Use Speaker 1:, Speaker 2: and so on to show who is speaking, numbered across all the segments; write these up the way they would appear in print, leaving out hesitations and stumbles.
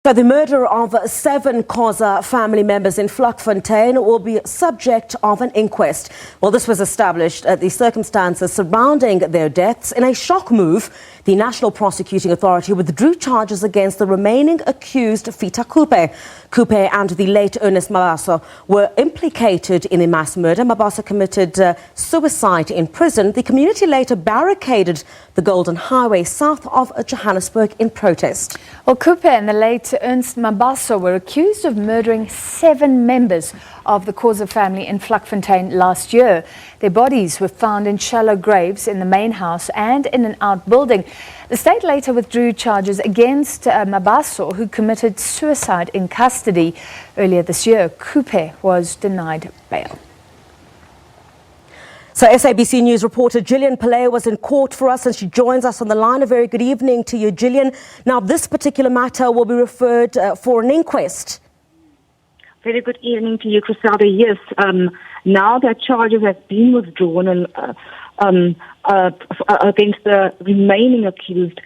Speaker 1: So the murder of 7 Khoza family members in Vlakfontein will be subject of an inquest. Well, this was established at the circumstances surrounding their deaths. In a shock move, the National Prosecuting Authority withdrew charges against the remaining accused Fita Khupe. Khupe and the late Ernst Mabaso were implicated in a mass murder. Mabaso committed suicide in prison. The community later barricaded the Golden Highway south of Johannesburg in protest.
Speaker 2: Well, Khupe and the late Ernst Mabaso were accused of murdering 7 members of the Khoza family in Vlakfontein last year. Their bodies were found in shallow graves in the main house and in an outbuilding. The state later withdrew charges against Mabaso, who committed suicide in custody. Earlier this year, Khupe was denied bail.
Speaker 1: So SABC News reporter Gillian Pillay was in court for us, and she joins us on the line. A very good evening to you, Gillian. Now, this particular matter will be referred for an inquest.
Speaker 3: Very good evening to you, Griselda. Yes, now that charges have been withdrawn against the remaining accused,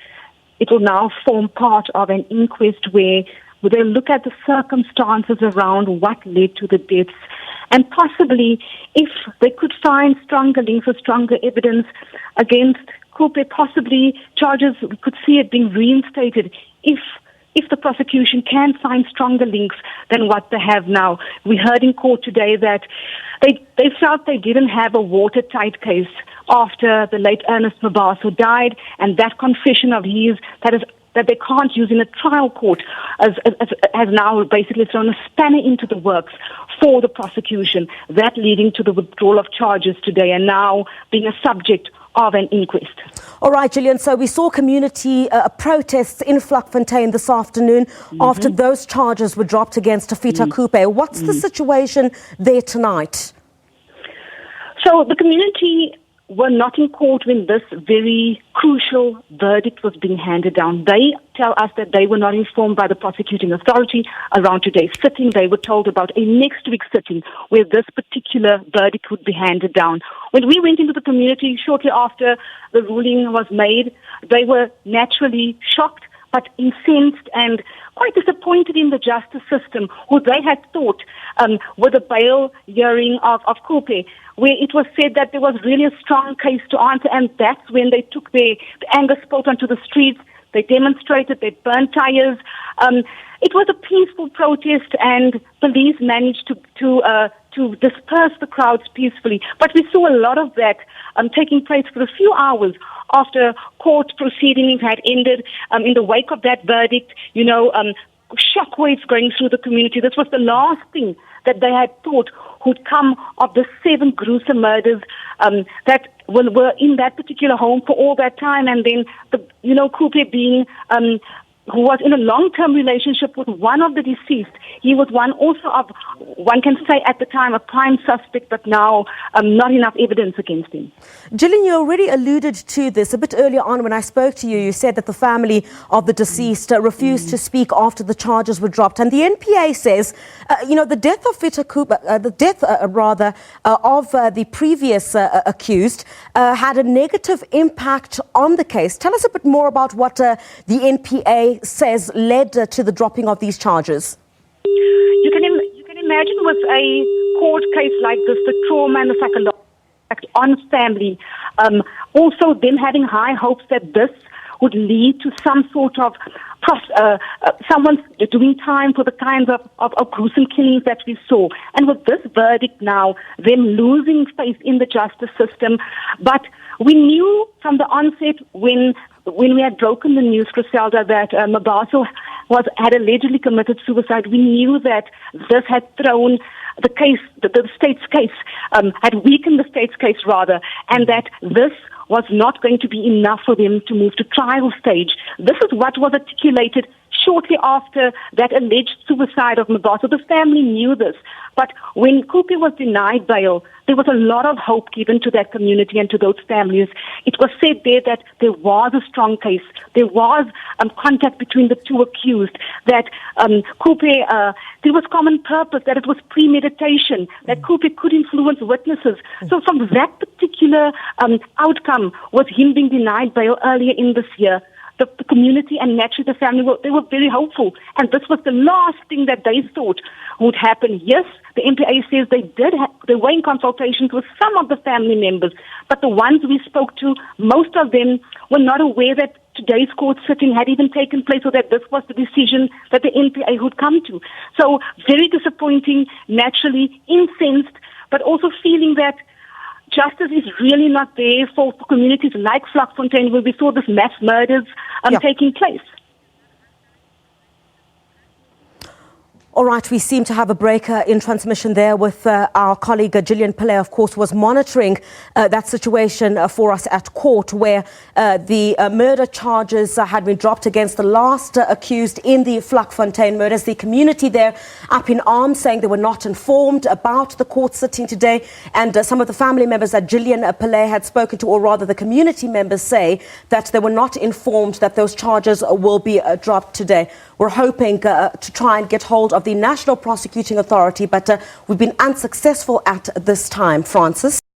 Speaker 3: it will now form part of an inquest where they'll look at the circumstances around what led to the deaths, and possibly, if they could find stronger links or stronger evidence against Khupe, possibly charges, we could see it being reinstated if the prosecution can find stronger links than what they have now. We heard in court today that they felt they didn't have a watertight case after the late Ernst Mabaso died, and that confession of his that they can't use in a trial court has now basically thrown a spanner into the works for the prosecution, that leading to the withdrawal of charges today and now being a subject of an inquest.
Speaker 1: All right, Gillian, so we saw community protests in Vlakfontein this afternoon after those charges were dropped against Fita Khupe. What's the situation there tonight?
Speaker 3: So the community were not in court when this very crucial verdict was being handed down. They tell us that they were not informed by the prosecuting authority around today's sitting. They were told about a next week's sitting where this particular verdict would be handed down. When we went into the community shortly after the ruling was made, they were naturally shocked but incensed and quite disappointed in the justice system, who they had thought with the bail hearing of Khupe, where it was said that there was really a strong case to answer, and that's when they took the anger spilled onto the streets. They demonstrated, they burned tires. It was a peaceful protest, and police managed to disperse the crowds peacefully. But we saw a lot of that taking place for a few hours after court proceedings had ended. In the wake of that verdict, shockwaves going through the community. This was the last thing that they had thought would come of the 7 gruesome murders that were in that particular home for all that time. And then, Khupe being who was in a long-term relationship with one of the deceased. He was one also of, one can say at the time, a prime suspect, but now not enough evidence against him.
Speaker 1: Gillian, you already alluded to this a bit earlier on when I spoke to you. You said that the family of the deceased refused to speak after the charges were dropped. And the NPA says, the death of Fita Khupe, of the previous accused had a negative impact on the case. Tell us a bit more about what the NPA says led to the dropping of these charges.
Speaker 3: You can imagine with a court case like this, the trauma and the psychological impact on family. Also, them having high hopes that this would lead to some sort of someone doing time for the kinds of gruesome killings that we saw. And with this verdict now, them losing faith in the justice system. But we knew from the onset when we had broken the news, Griselda, that Mabaso had allegedly committed suicide, we knew that this had thrown the case, the state's case, had weakened the state's case rather, and that this was not going to be enough for them to move to trial stage. This is what was articulated shortly after that alleged suicide of Mabaso. The family knew this. But when Khupe was denied bail, there was a lot of hope given to that community and to those families. It was said there that there was a strong case. There was contact between the 2 accused, that Khupe, there was common purpose, that it was premeditation, that Khupe could influence witnesses. So from that particular outcome, with him being denied bail earlier in this year, the community and naturally the family, they were very hopeful. And this was the last thing that they thought would happen. Yes, the NPA says they were in consultations with some of the family members, but the ones we spoke to, most of them were not aware that today's court sitting had even taken place, or that this was the decision that the NPA would come to. So very disappointing, naturally, incensed, but also feeling that justice is really not there for communities like Vlakfontein, where we saw this mass murders taking place.
Speaker 1: All right, we seem to have a break in transmission there with our colleague Gillian. Pillay, of course, was monitoring that situation for us at court, where the murder charges had been dropped against the last accused in the Vlakfontein murders. The community there up in arms, saying they were not informed about the court sitting today. And some of the family members that Gillian Pillay had spoken to, or rather the community members, say that they were not informed that those charges will be dropped today. We're hoping to try and get hold of the National Prosecuting Authority, but we've been unsuccessful at this time, Francis.